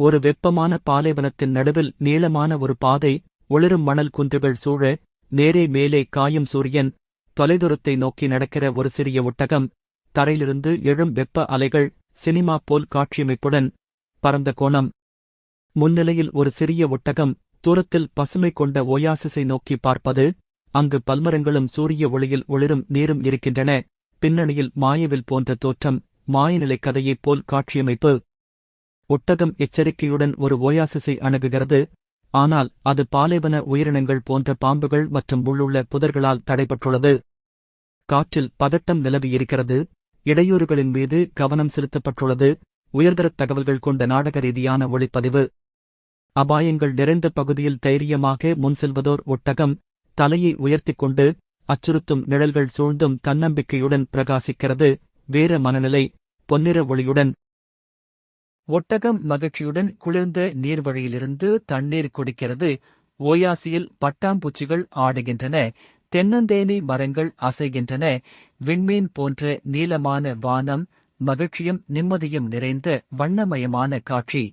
ஒரு வெப்பமான பாலைவனத்தின் நடுவில் நீளமான ஒரு பாதை, ஒளிரும் மணல் குன்றுகள் சூழ, நேரே மேலே காயும் சூரியன், தொலைதூரத்தை நோக்கி நடக்கிற ஒரு சிறிய ஒட்டகம், தரையிலிருந்து எழும் வெப்ப அலைகள், சினிமா போல் காட்சியமைப்புடன், பரந்த கோணம். முன்னிலையில் ஒரு சிறிய ஒட்டகம், தூரத்தில் பசுமை கொண்ட ஓயாசிஸை நோக்கி பார்ப்பது, அங்கு பல்மரங்களும் சூரிய ஒளியில் ஒளிரும் நீரும் இருக்கின்றன, பின்னணியில் மாயவில் போன்ற தோற்றம், மாயநிலை கதையைப் போல் காட்சியமைப்பு. ஒட்டகம் எச்சரிக்கையுடன் ஒரு ஓயாசிஸை அணுகுகிறது, ஆனால் அது பாலைவன உயிரினங்கள் போன்ற பாம்புகள் மற்றும் உள்ளுள்ள புதர்களால் தடைபட்டுள்ளது. காற்றில் பதட்டம் நிலவியிருக்கிறது, இடையூறுகளின் மீது கவனம் செலுத்தப்பட்டுள்ளது, உயர்தரத் தகவல்கள் கொண்ட நாடக ரீதியான ஒளிப்பதிவு. அபாயங்கள் நிறைந்த பகுதியில் தைரியமாக முன் செல்வதோர் ஒட்டகம், தலையை உயர்த்திக் கொண்டு, அச்சுறுத்தும் நிழல்கள் சூழ்ந்தும் தன்னம்பிக்கையுடன் பிரகாசிக்கிறது, வேற மனநிலை, பொன்னிற ஒளியுடன். ஒட்டகம் மகிழ்ச்சியுடன் குளிர்ந்த நீர்வழியிலிருந்து தண்ணீர் குடிக்கிறது, ஓயாசியில் பட்டாம்பூச்சிகள் ஆடுகின்றன, தென்னந்தேனி மரங்கள் அசைகின்றன, விண்மீன் போன்ற நீலமான வானம், மகிழ்ச்சியும் நிம்மதியும் நிறைந்த வண்ணமயமான காட்சி.